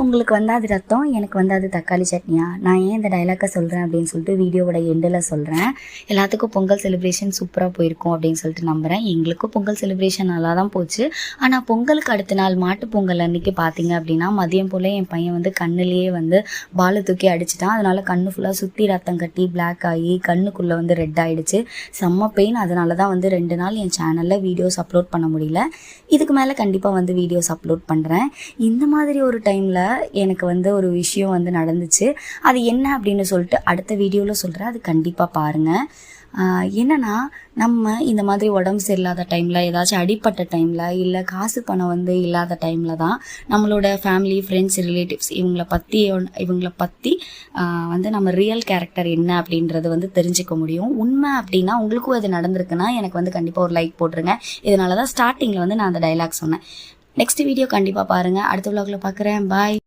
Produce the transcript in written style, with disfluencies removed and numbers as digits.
உங்களுக்கு வந்து அது ரத்தம், எனக்கு வந்து அது தக்காளி சட்னியா? நான் ஏன் இந்த டைலாக்கை சொல்கிறேன் அப்படின்னு சொல்லிட்டு வீடியோவோட எண்டில் சொல்கிறேன். எல்லாத்துக்கும் பொங்கல் செலிப்ரேஷன் சூப்பராக போயிருக்கும் அப்படின்னு சொல்லிட்டு நம்புகிறேன். எங்களுக்கும் பொங்கல் செலிப்ரேஷன் நல்லா தான் போச்சு. ஆனால் பொங்கலுக்கு அடுத்த நாள் மாட்டு பொங்கல் அன்றைக்கி பார்த்தீங்க அப்படின்னா மதியம் போல் என் பையன் வந்து கண்ணுலேயே வந்து பாலை தூக்கி அடிச்சிட்டான். அதனால் கண்ணு ஃபுல்லாக சுற்றி ரத்தம் கட்டி பிளாக் ஆகி கண்ணுக்குள்ளே வந்து ரெட் ஆகிடுச்சு. செம்ம பெயின். அதனால தான் வந்து 2 நாள் என் சேனலில் வீடியோஸ் அப்லோட் பண்ண முடியல. இதுக்கு மேலே கண்டிப்பாக வந்து வீடியோஸ் அப்லோட் பண்ணுறேன். இந்த மாதிரி ஒரு டைமில் எனக்கு வந்து ஒரு விஷயம் வந்து நடந்துச்சு. அது என்ன அப்படின்னு சொல்லிட்டு அடுத்த வீடியோவில் சொல்கிறேன். அது கண்டிப்பாக பாருங்கள். என்னென்னா, நம்ம இந்த மாதிரி உடம்பு சரியில்லாத டைமில், ஏதாச்சும் அடிப்பட்ட டைமில், இல்லை காசு பணம் வந்து இல்லாத டைமில் தான் நம்மளோட ஃபேமிலி, ஃப்ரெண்ட்ஸ், ரிலேட்டிவ்ஸ் இவங்கள பற்றி வந்து நம்ம ரியல் கேரக்டர் என்ன அப்படின்றது வந்து தெரிஞ்சுக்க முடியும். உண்மை அப்படின்னா உங்களுக்கும் அது நடந்திருக்குன்னா எனக்கு வந்து கண்டிப்பாக ஒரு லைக் போட்டுருங்க. இதனால தான் ஸ்டார்டிங்கில் வந்து நான் அந்த டைலாக் சொன்னேன். நெக்ஸ்ட் வீடியோ கண்டிப்பாக பாருங்கள். அடுத்த vlogல பார்க்குறேன். பாய்.